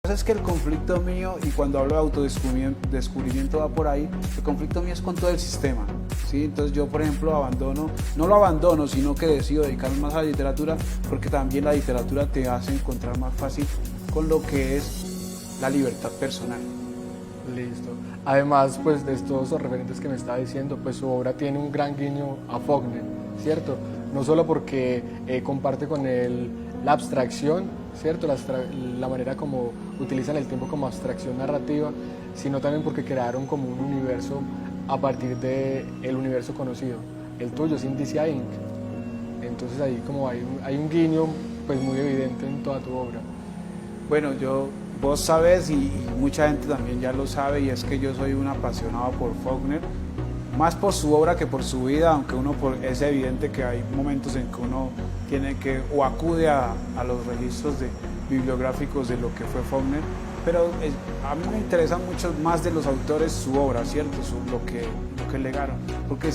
Es que el conflicto mío, y cuando hablo de autodescubrimiento va por ahí, el conflicto mío es con todo el sistema, ¿sí? Entonces yo, por ejemplo, no lo abandono, sino que decido dedicarme más a la literatura, porque también la literatura te hace encontrar más fácil con lo que es la libertad personal. Listo. Además, pues de estos referentes que me está diciendo, pues su obra tiene un gran guiño a Faulkner, ¿cierto? No solo porque comparte con él la abstracción, ¿cierto? La manera como utilizan el tiempo como abstracción narrativa, sino también porque crearon como un universo a partir del universo conocido. El tuyo es Indicia Inc. Entonces ahí como hay un guiño pues muy evidente en toda tu obra. Bueno, vos sabes y mucha gente también ya lo sabe, y es que yo soy un apasionado por Faulkner, más por su obra que por su vida, aunque es evidente que hay momentos en que uno tiene que o acude a los registros bibliográficos de lo que fue Faulkner, pero a mí me interesa mucho más de los autores su obra, ¿cierto? Lo que legaron, porque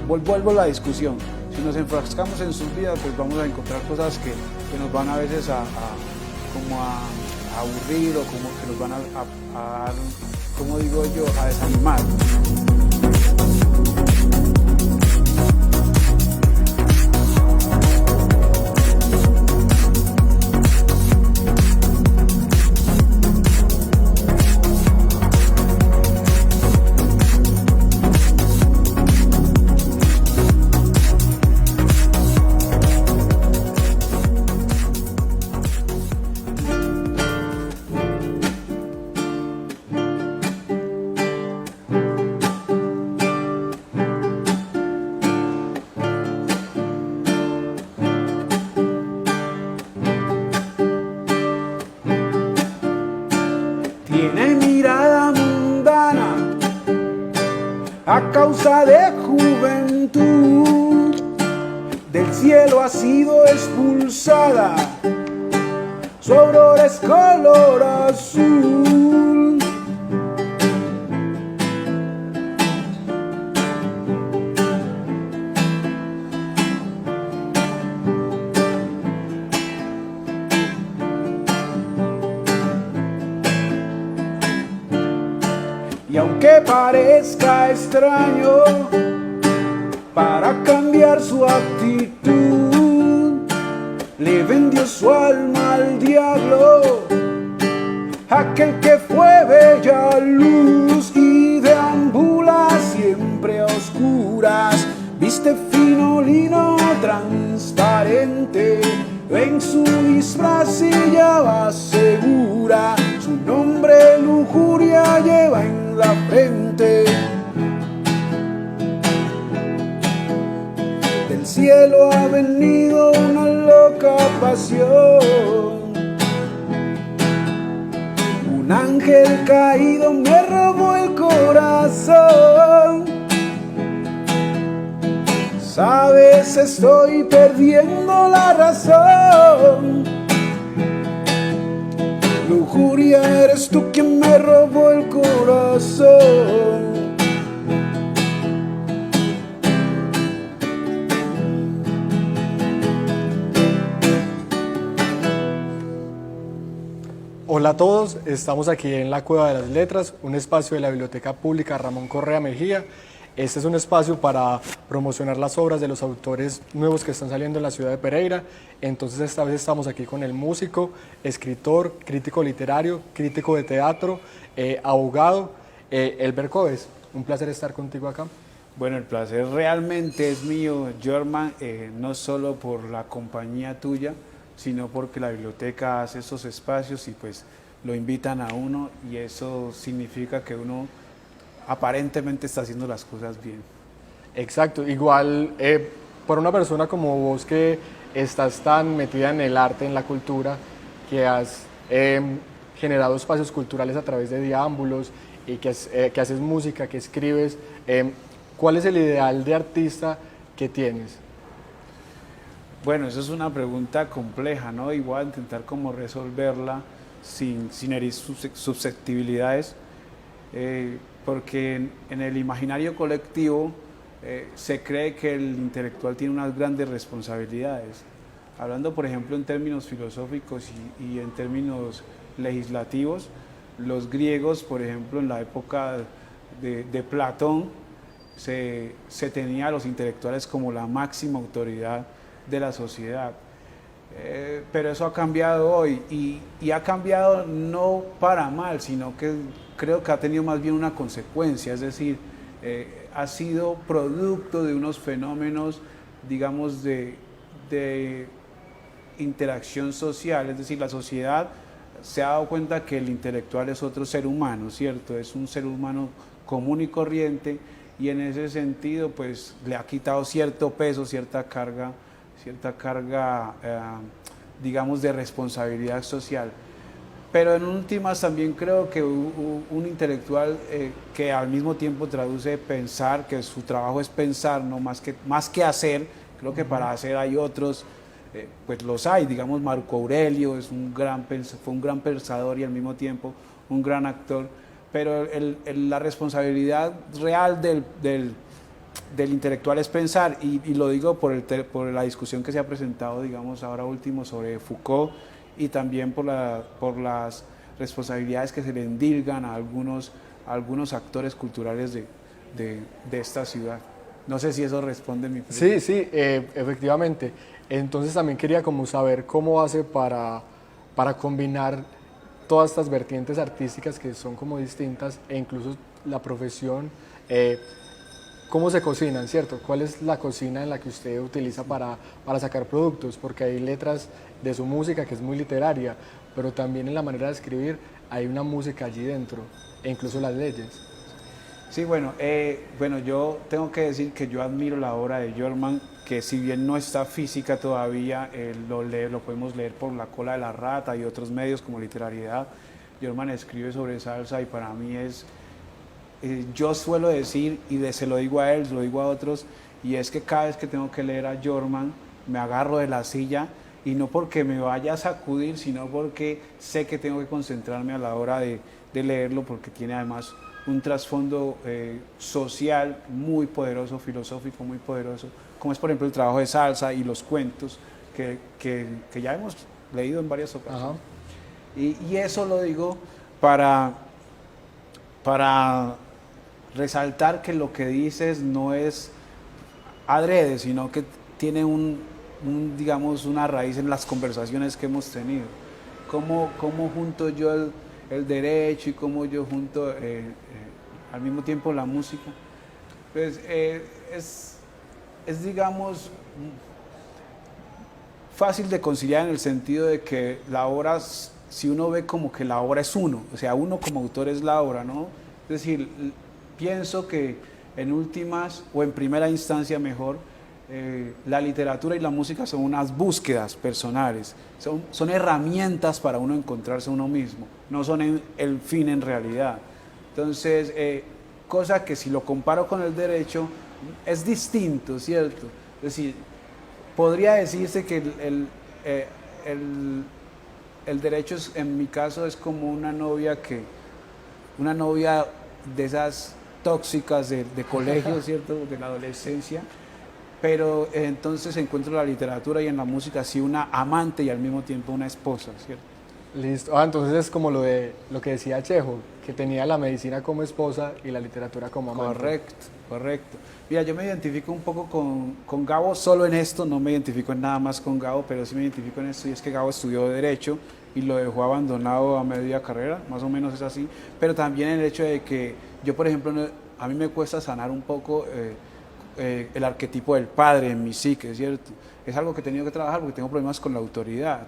vuelvo a la discusión, si nos enfrascamos en sus vidas, pues vamos a encontrar cosas que nos van a veces como a aburrir, o como que nos van a dar, como digo yo, a desanimar. Tiene mirada mundana a causa de juventud, del cielo ha sido expulsada, su aurora es color azul. Y aunque parezca extraño, para cambiar su actitud, le vendió su alma al diablo, aquel que fue bella luz y deambula siempre a oscuras, viste fino lino transparente, en su disfraz ella va segura, su nombre lujuria lleva en la frente. Del cielo ha venido una loca pasión, un ángel caído me robó el corazón. Sabes, estoy perdiendo la razón. Lujuria, eres tú quien me robó el corazón. Hola a todos, estamos aquí en la Cueva de las Letras, un espacio de la Biblioteca Pública Ramón Correa Mejía. Este es un espacio para promocionar las obras de los autores nuevos que están saliendo en la ciudad de Pereira. Entonces esta vez estamos aquí con el músico, escritor, crítico literario, crítico de teatro, abogado, Elber Coves. Un placer estar contigo acá. Bueno, el placer realmente es mío, Jorman, no solo por la compañía tuya, sino porque la biblioteca hace esos espacios y pues lo invitan a uno, y eso significa que uno aparentemente está haciendo las cosas bien. Exacto, igual por una persona como vos que estás tan metida en el arte, en la cultura, que has generado espacios culturales a través de diámbulos y que haces música, que escribes, ¿cuál es el ideal de artista que tienes? Bueno, eso es una pregunta compleja, ¿no? Y voy a intentar como resolverla sin herir susceptibilidades, porque en el imaginario colectivo se cree que el intelectual tiene unas grandes responsabilidades. Hablando, por ejemplo, en términos filosóficos y en términos legislativos. Los griegos, por ejemplo, en la época de Platón, se tenía a los intelectuales como la máxima autoridad de la sociedad. Pero eso ha cambiado hoy y ha cambiado no para mal, sino que creo que ha tenido más bien una consecuencia, es decir, ha sido producto de unos fenómenos, digamos, de interacción social, es decir, la sociedad se ha dado cuenta que el intelectual es otro ser humano, ¿cierto? Es un ser humano común y corriente y en ese sentido pues le ha quitado cierto peso, cierta carga, digamos, de responsabilidad social. Pero en últimas también creo que un intelectual que al mismo tiempo traduce pensar, que su trabajo es pensar, no más que hacer, creo que para hacer hay otros, pues los hay, digamos Marco Aurelio fue un gran pensador y al mismo tiempo un gran actor, pero la responsabilidad real del intelectual es pensar, y lo digo por la discusión que se ha presentado, digamos, ahora último sobre Foucault, y también por las responsabilidades que se le endilgan a algunos actores culturales de esta ciudad. No sé si eso responde a mi pregunta. Sí, efectivamente. Entonces también quería como saber cómo hace para combinar todas estas vertientes artísticas que son como distintas e incluso la profesión. ¿Cómo se cocinan, cierto? ¿Cuál es la cocina en la que usted utiliza para sacar productos? Porque hay letras de su música que es muy literaria, pero también en la manera de escribir hay una música allí dentro, e incluso las leyes. Sí, bueno, yo tengo que decir que yo admiro la obra de Jorman, que si bien no está física todavía, lo podemos leer por La cola de la rata y otros medios como Literariedad. Jorman escribe sobre salsa y para mí yo suelo decir, y se lo digo a él, se lo digo a otros, y es que cada vez que tengo que leer a Jorman, me agarro de la silla, y no porque me vaya a sacudir, sino porque sé que tengo que concentrarme a la hora de leerlo, porque tiene además un trasfondo social muy poderoso, filosófico muy poderoso, como es por ejemplo el trabajo de salsa y los cuentos que ya hemos leído en varias ocasiones. Y eso lo digo para resaltar que lo que dices no es adrede, sino que tiene digamos, una raíz en las conversaciones que hemos tenido. Cómo junto yo el derecho y cómo yo junto al mismo tiempo la música. Pues es, digamos, fácil de conciliar en el sentido de que la obra, si uno ve como que la obra es uno, o sea, uno como autor es la obra, ¿no? Es decir, pienso que en últimas, o en primera instancia mejor, la literatura y la música son unas búsquedas personales, son herramientas para uno encontrarse a uno mismo, no son el fin en realidad. Entonces, cosa que si lo comparo con el derecho, es distinto, ¿cierto? Es decir, podría decirse que el derecho en mi caso es como una novia de esas tóxicas de colegio, ¿cierto? De la adolescencia, pero entonces encuentro la literatura y en la música así una amante y al mismo tiempo una esposa, ¿cierto? Listo. Entonces es como lo que decía Chejo, que tenía la medicina como esposa y la literatura como amante. Correcto. Mira, yo me identifico un poco con Gabo solo en esto, no me identifico en nada más con Gabo, pero sí me identifico en esto, y es que Gabo estudió Derecho y lo dejó abandonado a media carrera, más o menos es así, pero también el hecho de que yo, por ejemplo, a mí me cuesta sanar un poco el arquetipo del padre en mi psique, ¿cierto? Es algo que he tenido que trabajar porque tengo problemas con la autoridad.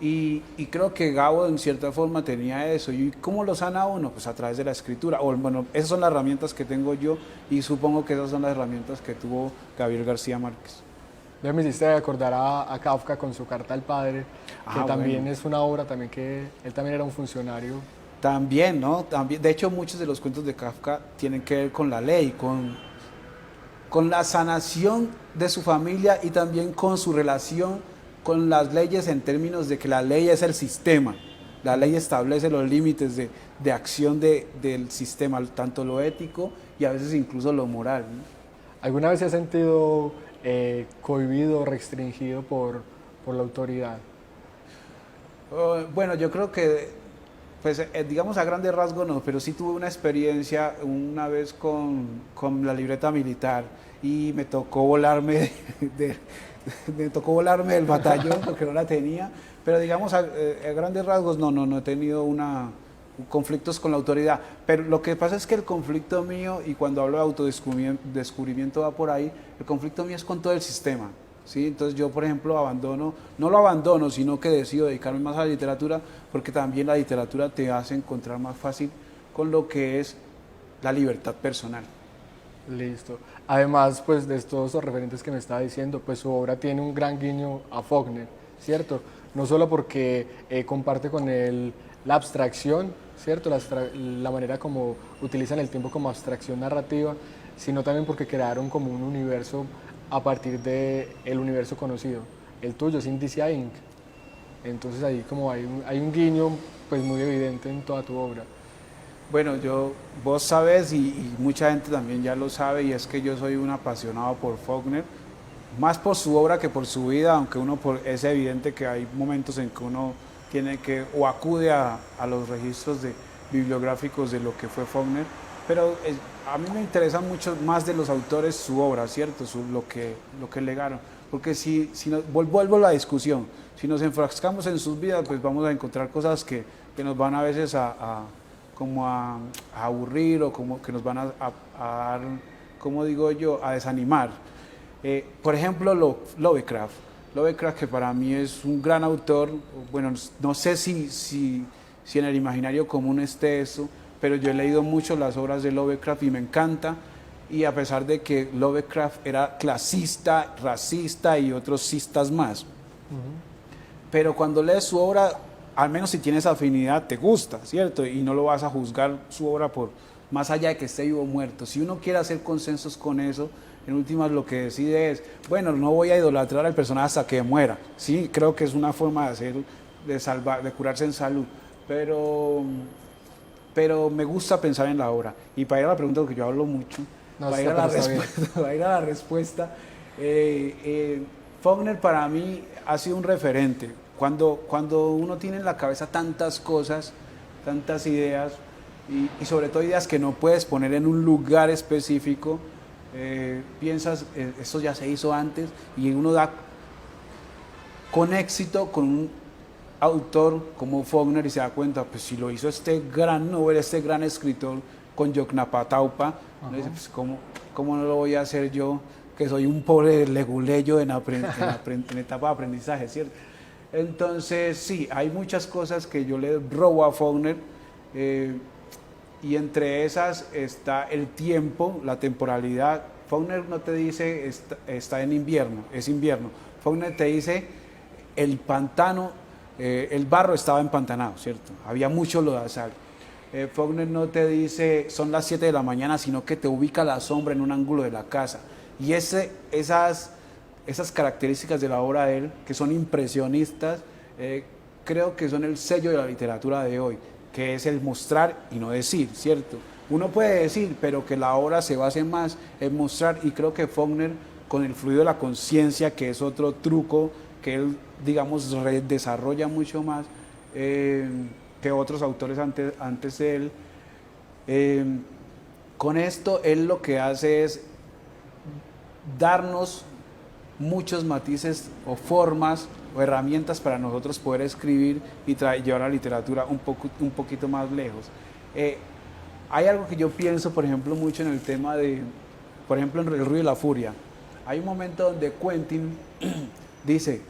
Y creo que Gabo en cierta forma tenía eso. ¿Y cómo lo sana uno? Pues a través de la escritura. Bueno, esas son las herramientas que tengo yo y supongo que esas son las herramientas que tuvo Gabriel García Márquez. Ya me hiciste acordar a Kafka con su Carta al Padre, que también bueno, es una obra también que él también era un funcionario. También, ¿no? También, de hecho, muchos de los cuentos de Kafka tienen que ver con la ley, con la sanación de su familia y también con su relación con las leyes en términos de que la ley es el sistema. La ley establece los límites de acción del sistema, tanto lo ético y a veces incluso lo moral, ¿no? ¿Alguna vez se ha sentido cohibido o restringido por la autoridad? Bueno, yo creo que Pues digamos a grandes rasgos no, pero sí tuve una experiencia una vez con la libreta militar y me tocó volarme me tocó volarme del batallón porque no la tenía, pero digamos a grandes rasgos no he tenido conflictos con la autoridad, pero lo que pasa es que el conflicto mío, y cuando hablo de autodescubrimiento va por ahí, el conflicto mío es con todo el sistema. ¿Sí? Entonces yo, por ejemplo, no lo abandono, sino que decido dedicarme más a la literatura, porque también la literatura te hace encontrar más fácil con lo que es la libertad personal. Listo. Además, pues de estos referentes que me estaba diciendo, pues su obra tiene un gran guiño a Faulkner, ¿cierto? No solo porque comparte con él la abstracción, ¿cierto? La manera como utilizan el tiempo como abstracción narrativa, sino también porque crearon como un universo a partir del universo conocido. El tuyo es Indicia Inc. Entonces ahí como hay un guiño pues muy evidente en toda tu obra. Bueno, vos sabes y mucha gente también ya lo sabe, y es que yo soy un apasionado por Faulkner, más por su obra que por su vida, aunque es evidente que hay momentos en que uno tiene que o acude a los registros bibliográficos de lo que fue Faulkner, pero a mí me interesa mucho más de los autores su obra, ¿cierto? Lo que legaron, porque vuelvo a la discusión, si nos enfrascamos en sus vidas, pues vamos a encontrar cosas que nos van a veces como a aburrir, o como que nos van a dar, como digo yo, a desanimar. Por ejemplo, Lovecraft, que para mí es un gran autor. Bueno, no sé si en el imaginario común esté eso, pero yo he leído mucho las obras de Lovecraft y me encanta, y a pesar de que Lovecraft era clasista, racista y otros cistas más, pero cuando lees su obra, al menos si tienes afinidad, te gusta, ¿cierto? Y no lo vas a juzgar su obra por más allá de que esté vivo o muerto. Si uno quiere hacer consensos con eso, en últimas lo que decide es, bueno, no voy a idolatrar al personaje hasta que muera. Sí, creo que es una forma de curarse en salud, pero me gusta pensar en la obra. Y para ir a la pregunta, porque yo hablo mucho, para ir a la respuesta, Faulkner para mí ha sido un referente. Cuando uno tiene en la cabeza tantas cosas, tantas ideas, y sobre todo ideas que no puedes poner en un lugar específico, piensas, esto ya se hizo antes, y uno da con éxito con un autor como Faulkner y se da cuenta, pues si lo hizo este gran Nobel, este gran escritor con Yoknapataupa, uno dice, pues ¿cómo no lo voy a hacer yo, que soy un pobre leguleyo en etapa de aprendizaje, ¿cierto? Entonces, sí, hay muchas cosas que yo le robo a Faulkner, y entre esas está el tiempo, la temporalidad. Faulkner no te dice está en invierno, es invierno. Faulkner te dice el pantano, el barro estaba empantanado, ¿cierto? Había mucho lodazal. Faulkner no te dice son las 7 de la mañana, sino que te ubica la sombra en un ángulo de la casa. Y esas características de la obra de él, que son impresionistas, creo que son el sello de la literatura de hoy, que es el mostrar y no decir, ¿cierto? Uno puede decir, pero que la obra se base más en mostrar, y creo que Faulkner, con el fluido de la conciencia, que es otro truco que él, digamos, desarrolla mucho más que otros autores antes de él, con esto él lo que hace es darnos muchos matices o formas o herramientas para nosotros poder escribir y llevar la literatura un poquito más lejos. Hay algo que yo pienso, por ejemplo, mucho en el tema por ejemplo, en El ruido y la furia. Hay un momento donde Quentin dice,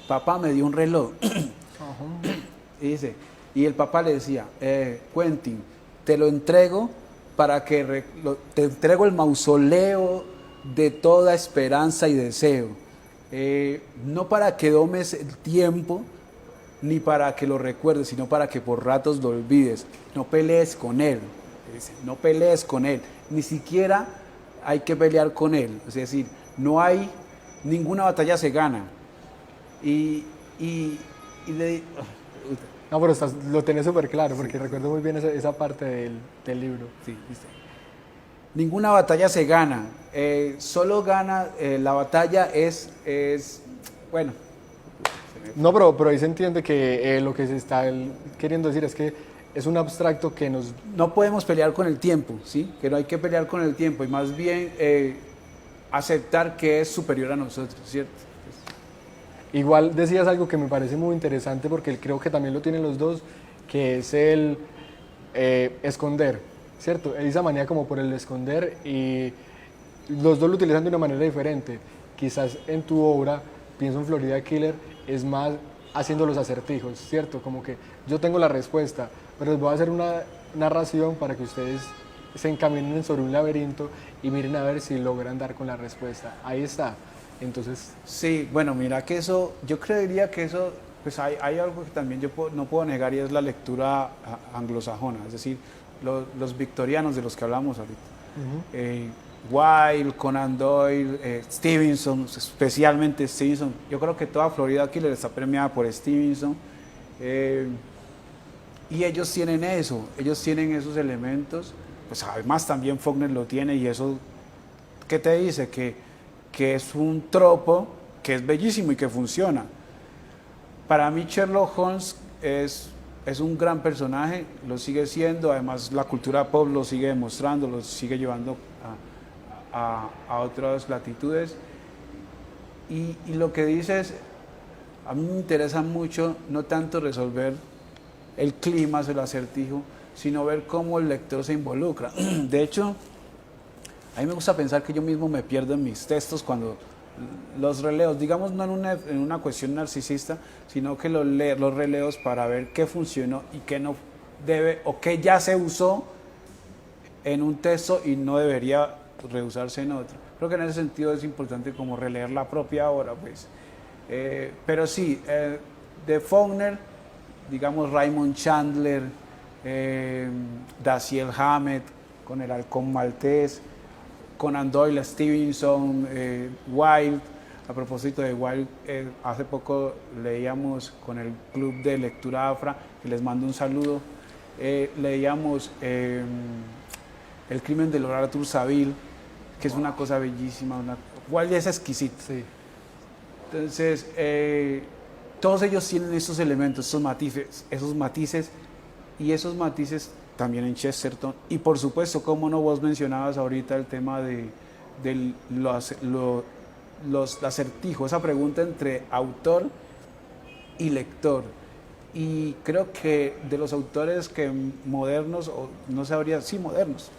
papá me dio un reloj. Y el papá le decía, Quentin, te lo entrego te entrego el mausoleo de toda esperanza y deseo. No para que domes el tiempo, ni para que lo recuerdes, sino para que por ratos lo olvides. No pelees con él, no pelees con él, ni siquiera hay que pelear con él. Es decir, ninguna batalla se gana. No, pero lo tenés súper claro, porque sí, recuerdo muy bien esa parte del libro. Sí, ¿viste? Ninguna batalla se gana, solo gana la batalla bueno. No, pero ahí se entiende que lo que se está queriendo decir es que es un abstracto que nos... No podemos pelear con el tiempo, ¿sí? Que no hay que pelear con el tiempo y más bien aceptar que es superior a nosotros, ¿cierto? Igual decías algo que me parece muy interesante porque creo que también lo tienen los dos, que es el esconder, ¿cierto? Esa manía como por el esconder y los dos lo utilizan de una manera diferente. Quizás en tu obra, pienso en Florida Killer, es más haciendo los acertijos, ¿cierto? Como que yo tengo la respuesta, pero les voy a hacer una narración para que ustedes se encaminen sobre un laberinto y miren a ver si logran dar con la respuesta. Ahí está. Entonces... Sí, bueno, mira que eso, yo creería que eso, pues hay algo que también no puedo negar y es la lectura anglosajona, es decir, los victorianos de los que hablamos ahorita. Wilde, Conan Doyle, Stevenson, especialmente Stevenson. Yo creo que toda Florida Killer está premiada por Stevenson. Y ellos tienen eso, ellos tienen esos elementos. Pues además también Faulkner lo tiene y eso, ¿qué te dice? Que es un tropo que es bellísimo y que funciona. Para mí Sherlock Holmes es un gran personaje, lo sigue siendo, además la cultura pop lo sigue demostrando, lo sigue llevando a otras latitudes. Y lo que dices, a mí me interesa mucho no tanto resolver el clima, el acertijo, sino ver cómo el lector se involucra. De hecho, a mí me gusta pensar que yo mismo me pierdo en mis textos cuando los releo, digamos no en una cuestión narcisista, sino que los releo para ver qué funcionó y qué no debe, o qué ya se usó en un texto y no debería reusarse en otro. Creo que en ese sentido es importante como releer la propia obra, pues. Pero sí, de Faulkner, digamos Raymond Chandler, Dashiell Hammett con el halcón maltés, Conan Doyle, Stevenson, Wilde. A propósito de Wilde, hace poco leíamos con el Club de Lectura Afra, que les mando un saludo, leíamos El crimen de Lord Arthur Saville, que es una cosa bellísima, Wilde es exquisito. Sí. Entonces, todos ellos tienen estos elementos, esos matices y esos matices también en Chesterton. Y por supuesto, como no, vos mencionabas ahorita el tema de los acertijos, esa pregunta entre autor y lector. Y creo que de los autores que modernos, o no sabría, sí modernos,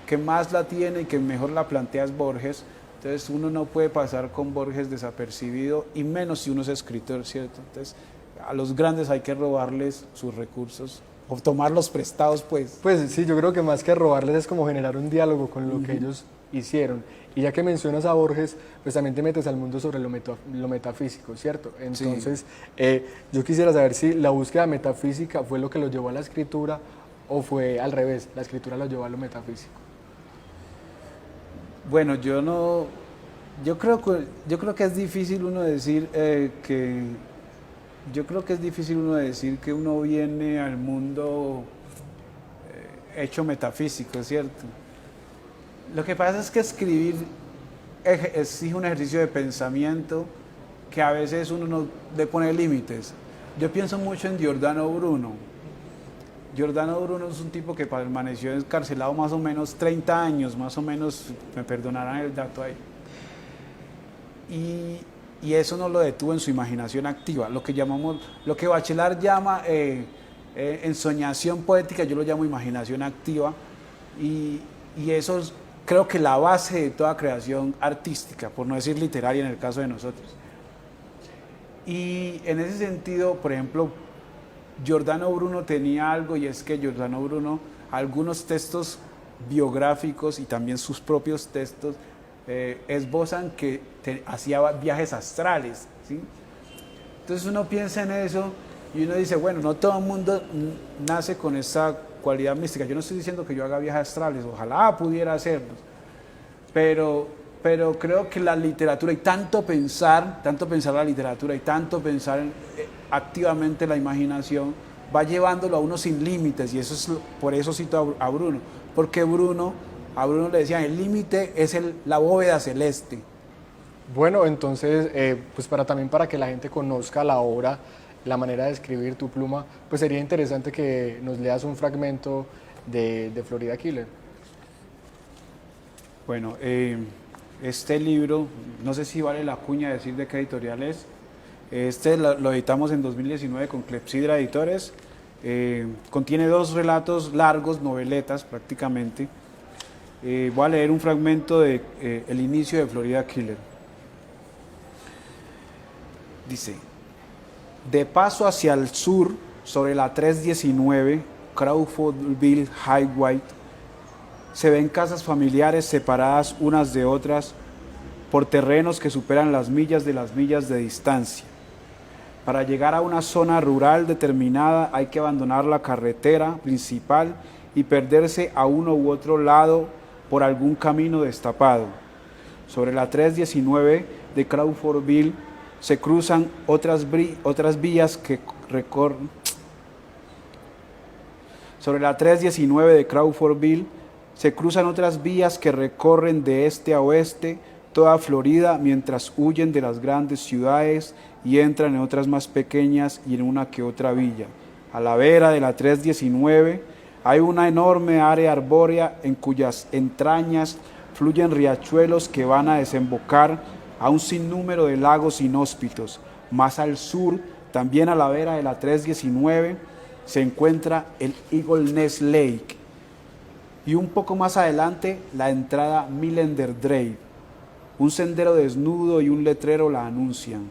que más la tiene y que mejor la plantea es Borges. Entonces uno no puede pasar con Borges desapercibido, y menos si uno es escritor, ¿cierto? Entonces a los grandes hay que robarles sus recursos o tomarlos prestados, pues. Pues sí, yo creo que más que robarles es como generar un diálogo con lo que ellos hicieron. Y ya que mencionas a Borges, pues también te metes al mundo sobre lo metafísico, ¿cierto? Entonces, yo quisiera saber si la búsqueda metafísica fue lo que lo llevó a la escritura o fue al revés, la escritura lo llevó a lo metafísico. Bueno, yo creo que es difícil uno decir que uno viene al mundo hecho metafísico, ¿cierto? Lo que pasa es que escribir exige un ejercicio de pensamiento que a veces uno no le pone límites. Yo pienso mucho en Giordano Bruno. Giordano Bruno es un tipo que permaneció encarcelado más o menos 30 años, más o menos, me perdonarán el dato ahí. Y eso no lo detuvo en su imaginación activa, lo que Bachelard llama ensoñación poética, yo lo llamo imaginación activa, y eso es, creo que la base de toda creación artística, por no decir literaria en el caso de nosotros. Y en ese sentido, por ejemplo, Giordano Bruno tenía algo, y es que Giordano Bruno, algunos textos biográficos y también sus propios textos esbozan que hacía viajes astrales, ¿sí? Entonces uno piensa en eso y uno dice, bueno, no todo el mundo nace con esa cualidad mística. Yo no estoy diciendo que yo haga viajes astrales, ojalá pudiera hacerlos, pero creo que la literatura, y tanto pensar la literatura y tanto pensar activamente la imaginación, va llevándolo a uno sin límites, y eso es, por eso cito a Bruno, porque a Bruno le decían, el límite es la bóveda celeste. Bueno, entonces, pues también para que la gente conozca la obra, la manera de escribir, tu pluma, pues sería interesante que nos leas un fragmento de Florida Killer. Bueno, este libro, no sé si vale la cuña decir de qué editorial es. Este lo editamos en 2019 con Clepsidra Editores. Contiene 2 relatos largos, noveletas prácticamente. Voy a leer un fragmento de el inicio de Florida Killer. Dice: de paso hacia el sur, sobre la 319 Crawfordville Highway, se ven casas familiares separadas unas de otras por terrenos que superan las millas de distancia. Para llegar a una zona rural determinada hay que abandonar la carretera principal y perderse a uno u otro lado por algún camino destapado. Sobre la 319 de Crawfordville se cruzan otras vías que recorren. Sobre la 319 de Crawfordville se cruzan otras vías que recorren de este a oeste toda Florida mientras huyen de las grandes ciudades y entran en otras más pequeñas y en una que otra villa. A la vera de la 319 hay una enorme área arbórea en cuyas entrañas fluyen riachuelos que van a desembocar a un sinnúmero de lagos inhóspitos. Más al sur, también a la vera de la 319, se encuentra el Eagle Nest Lake y un poco más adelante la entrada Millender Drive. Un sendero desnudo y un letrero la anuncian.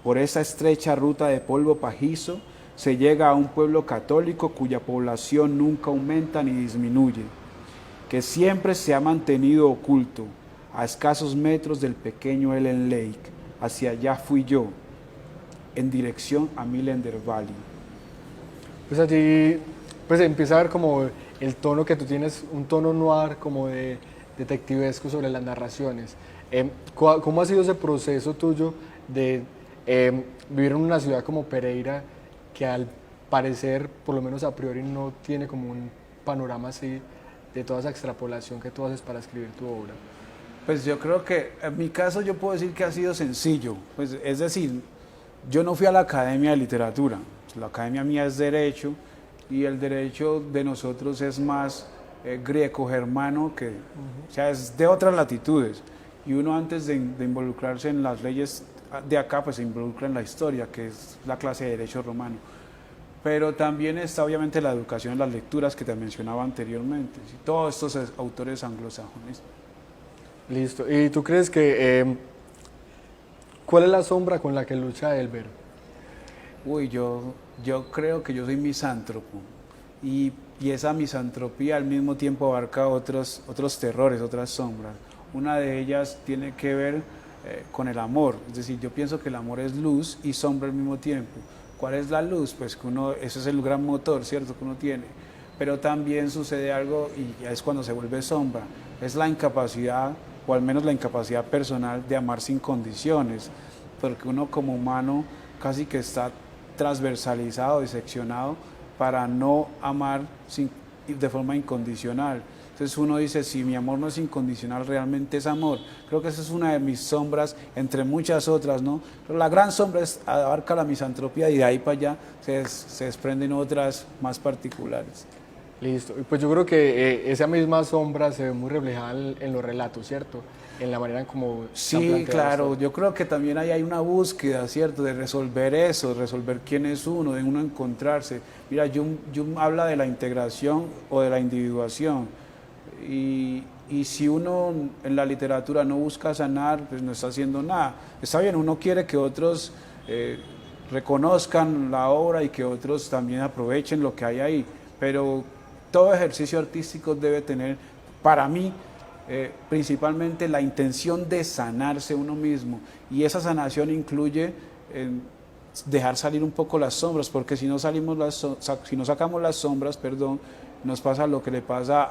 Por esa estrecha ruta de polvo pajizo se llega a un pueblo católico cuya población nunca aumenta ni disminuye, que siempre se ha mantenido oculto, a escasos metros del pequeño Ellen Lake. Hacia allá fui yo, en dirección a Millender Valley. Pues allí pues empieza a ver como el tono que tú tienes, un tono noir como de detectivesco sobre las narraciones. ¿Cómo ha sido ese proceso tuyo de vivir en una ciudad como Pereira, que al parecer, por lo menos a priori, no tiene como un panorama así de toda esa extrapolación que tú haces para escribir tu obra? Pues yo creo que en mi caso yo puedo decir que ha sido sencillo, pues es decir, yo no fui a la Academia de Literatura, la academia mía es Derecho y el derecho de nosotros es más greco-germano, que, o sea, es de otras latitudes, y uno antes de involucrarse en las leyes de acá, pues se involucra en la historia, que es la clase de Derecho Romano. Pero también está obviamente la educación en las lecturas que te mencionaba anteriormente, ¿sí? Todos estos autores anglosajones. Listo. ¿Y tú crees que cuál es la sombra con la que lucha Elber? Uy, yo creo que yo soy misántropo y esa misantropía al mismo tiempo abarca otros terrores, otras sombras. Una de ellas tiene que ver con el amor, es decir, yo pienso que el amor es luz y sombra al mismo tiempo. ¿Cuál es la luz? Pues que ese es el gran motor, ¿cierto?, que uno tiene. Pero también sucede algo y ya es cuando se vuelve sombra, es la incapacidad, o al menos la incapacidad personal de amar sin condiciones, porque uno como humano casi que está transversalizado, diseccionado para no amar de forma incondicional. Entonces uno dice, si mi amor no es incondicional, realmente es amor. Creo que esa es una de mis sombras, entre muchas otras, ¿no? Pero la gran sombra abarca la misantropía y de ahí para allá se desprenden otras más particulares. Listo. Y pues yo creo que esa misma sombra se ve muy reflejada en los relatos, ¿cierto? En la manera en cómo sí, claro, yo creo que también ahí hay una búsqueda, ¿cierto?, de resolver eso, de resolver quién es uno, de uno encontrarse. Mira, Jung habla de la integración o de la individuación, y si uno en la literatura no busca sanar, pues no está haciendo nada. Está bien, uno quiere que otros reconozcan la obra y que otros también aprovechen lo que hay ahí, pero todo ejercicio artístico debe tener, para mí, principalmente la intención de sanarse uno mismo, y esa sanación incluye dejar salir un poco las sombras, porque si no sacamos las sombras, perdón, nos pasa lo que le pasa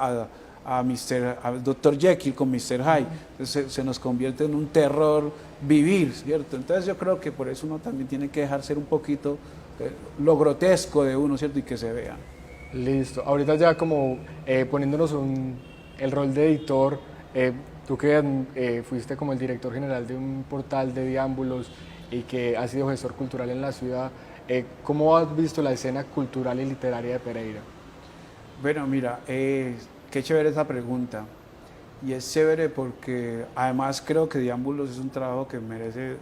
al Dr. Jekyll con Mr. Hyde. Entonces se nos convierte en un terror vivir, ¿cierto? Entonces yo creo que por eso uno también tiene que dejar ser un poquito lo grotesco de uno, ¿cierto?, y que se vea. Listo. Ahorita ya como poniéndonos el rol de editor, tú que fuiste como el director general de un portal de diámbulos y que has sido gestor cultural en la ciudad, ¿Cómo has visto la escena cultural y literaria de Pereira? Bueno, mira, qué chévere esa pregunta. Y es chévere porque además creo que Diámbulos es un trabajo que merece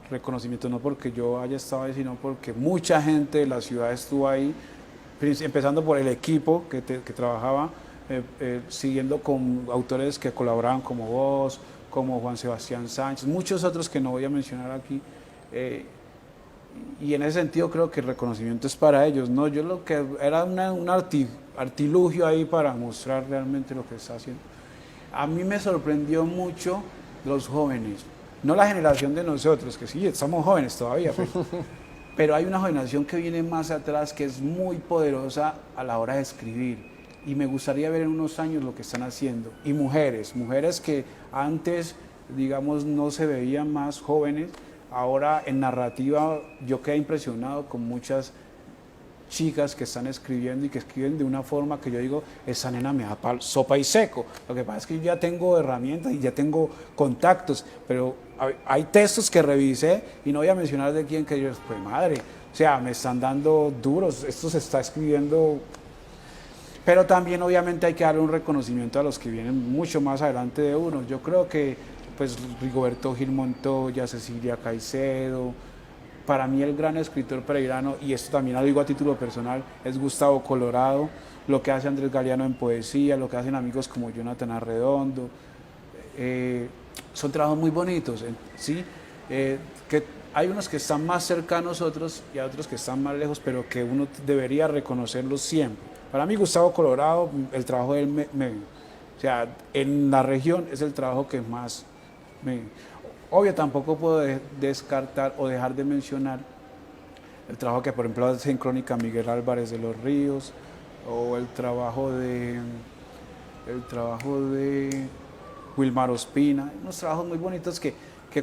reconocimiento, no porque yo haya estado ahí, sino porque mucha gente de la ciudad estuvo ahí, empezando por el equipo que trabajaba, siguiendo con autores que colaboraban como vos, como Juan Sebastián Sánchez, muchos otros que no voy a mencionar aquí. Y en ese sentido creo que el reconocimiento es para ellos, ¿no? Yo lo que era un artilugio ahí para mostrar realmente lo que está haciendo. A mí me sorprendió mucho los jóvenes, no la generación de nosotros, que sí, estamos jóvenes todavía, pero hay una generación que viene más atrás que es muy poderosa a la hora de escribir. Y me gustaría ver en unos años lo que están haciendo. Y mujeres que antes, digamos, no se veían más jóvenes. Ahora en narrativa yo quedé impresionado con muchas chicas que están escribiendo y que escriben de una forma que yo digo, esa nena me da sopa y seco. Lo que pasa es que yo ya tengo herramientas y ya tengo contactos, pero hay textos que revisé y no voy a mencionar de quién, que yo, pues madre, o sea, me están dando duros, esto se está escribiendo. Pero también obviamente hay que darle un reconocimiento a los que vienen mucho más adelante de uno. Yo creo que pues Rigoberto Gil Montoya, Cecilia Caicedo, para mí el gran escritor pereirano, y esto también lo digo a título personal, es Gustavo Colorado, lo que hace Andrés Galeano en poesía, lo que hacen amigos como Jonathan Arredondo, son trabajos muy bonitos, ¿sí? Que hay unos que están más cercanos a otros y a otros que están más lejos, pero que uno debería reconocerlos siempre. Para mí Gustavo Colorado, el trabajo de él o sea, en la región es el trabajo que más obvio, tampoco puedo descartar o dejar de mencionar el trabajo que, por ejemplo, hace en Crónica Miguel Álvarez de los Ríos, o el trabajo de Wilmar Ospina, unos trabajos muy bonitos que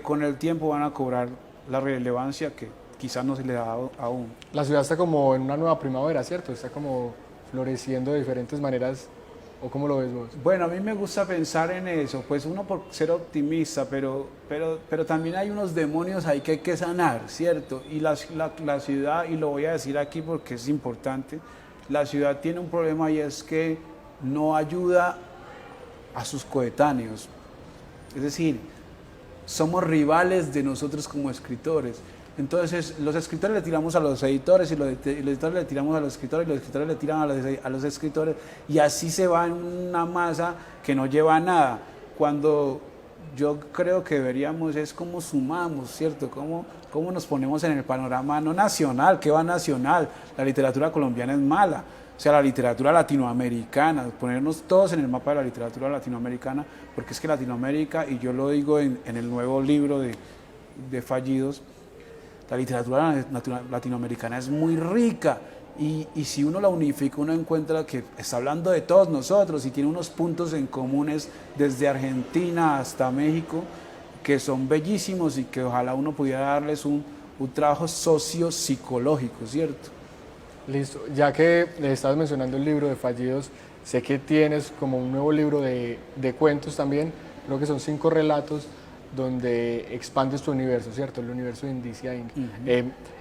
con el tiempo van a cobrar la relevancia que quizás no se le ha dado aún. La ciudad está como en una nueva primavera, ¿cierto? Está como floreciendo de diferentes maneras. ¿O cómo lo ves vos? Bueno, a mí me gusta pensar en eso, pues uno por ser optimista, pero también hay unos demonios ahí que hay que sanar, ¿cierto? Y la ciudad, y lo voy a decir aquí porque es importante, la ciudad tiene un problema y es que no ayuda a sus coetáneos. Es decir, somos rivales de nosotros como escritores. Entonces, los escritores le tiramos a los editores y los editores le tiramos a los escritores y los escritores le tiran a los escritores, y así se va en una masa que no lleva a nada. Cuando yo creo que deberíamos es cómo sumamos, ¿cierto? Cómo nos ponemos en el panorama no nacional, ¿qué va nacional? La literatura colombiana es mala. O sea, la literatura latinoamericana, ponernos todos en el mapa de la literatura latinoamericana, porque es que Latinoamérica, y yo lo digo en el nuevo libro de Fallidos, la literatura latinoamericana es muy rica y si uno la unifica, uno encuentra que está hablando de todos nosotros y tiene unos puntos en comunes desde Argentina hasta México que son bellísimos y que ojalá uno pudiera darles un trabajo sociopsicológico, ¿cierto? Listo, ya que estabas mencionando el libro de Fallidos, sé que tienes como un nuevo libro de cuentos también, creo que son 5 relatos donde expandes tu universo, ¿cierto? El universo de Indicia Inc.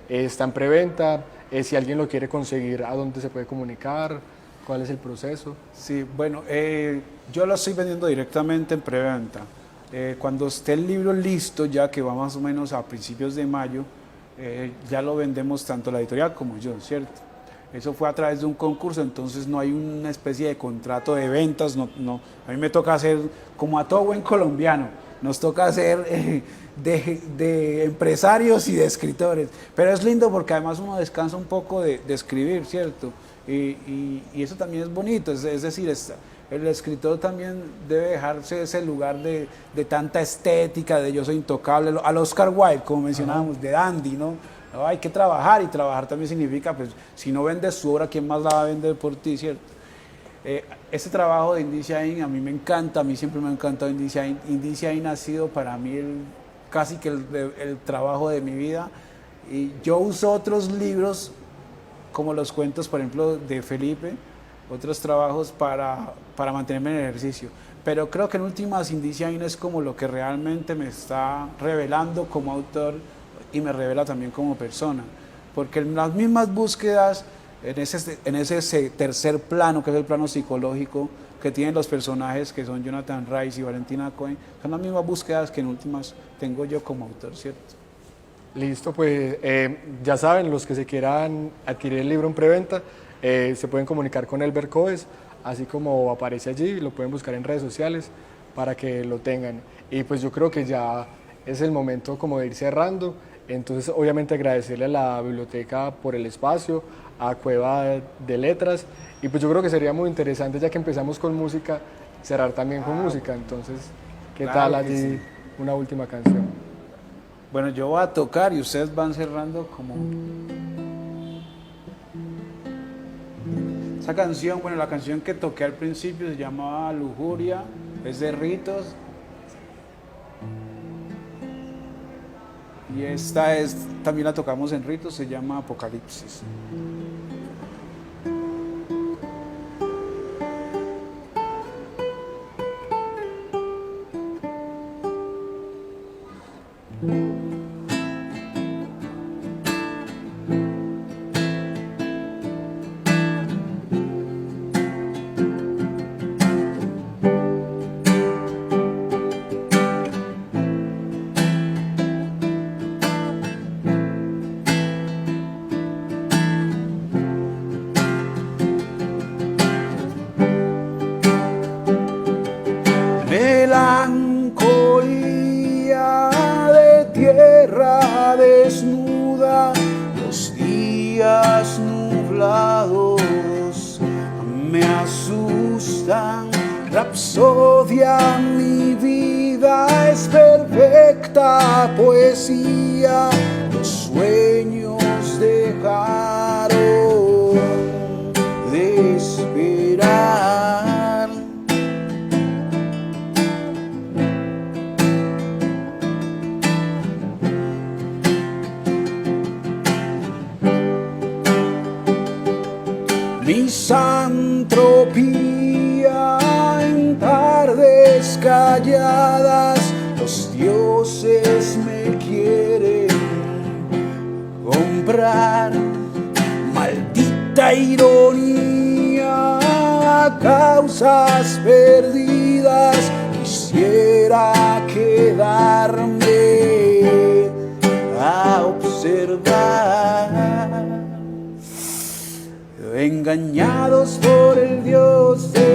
Está en preventa, si alguien lo quiere conseguir, ¿a dónde se puede comunicar? ¿Cuál es el proceso? Sí, bueno, yo lo estoy vendiendo directamente en preventa. Cuando esté el libro listo, ya que va más o menos a principios de mayo, ya lo vendemos tanto la editorial como yo, ¿cierto? Eso fue a través de un concurso, entonces no hay una especie de contrato de ventas, no, a mí me toca hacer, como a todo buen colombiano, nos toca hacer de empresarios y de escritores, pero es lindo porque además uno descansa un poco de escribir, ¿cierto? Y eso también es bonito, es decir, el escritor también debe dejarse ese lugar de tanta estética, de yo soy intocable, al Oscar Wilde, como mencionábamos, de dandy, ¿no? No, hay que trabajar, y trabajar también significa, pues, si no vendes su obra, ¿quién más la va a vender por ti, cierto? Este trabajo de Indicia Inc. a mí me encanta, a mí siempre me ha encantado Indicia Inc. Indicia Inc. ha sido para mí casi que el trabajo de mi vida, y yo uso otros libros, como los cuentos, por ejemplo, de Felipe, otros trabajos para mantenerme en el ejercicio, pero creo que en últimas Indicia Inc. es como lo que realmente me está revelando como autor y me revela también como persona. porque en las mismas búsquedas, en ese tercer plano, que es el plano psicológico, que tienen los personajes que son Jonathan Rice y Valentina Cohen, son las mismas búsquedas que en últimas tengo yo como autor, ¿cierto? Listo, pues ya saben, los que se quieran adquirir el libro en preventa, se pueden comunicar con Elber Coes, así como aparece allí, lo pueden buscar en redes sociales para que lo tengan. Y pues yo creo que ya es el momento como de ir cerrando, entonces obviamente agradecerle a la biblioteca por el espacio, a Cueva de Letras, y pues yo creo que sería muy interesante, ya que empezamos con música, cerrar también con música, entonces, ¿qué Claro tal que allí sí. una última canción? Bueno, yo voy a tocar y ustedes van cerrando como... Esa canción, bueno, la canción que toqué al principio se llamaba Lujuria, es de Ritos. Y esta es, también la tocamos en Ritos, se llama Apocalipsis. Melancolía de tierra desnuda, los días nublados me asustan. Rapsodia, mi vida es perfecta poesía, los sueños dejaron de esperar. Misantropía en tardes calladas, los dioses me quieren comprar. Maldita ironía, causas perdidas, quisiera quedarme a observar. Engañados por el Dios de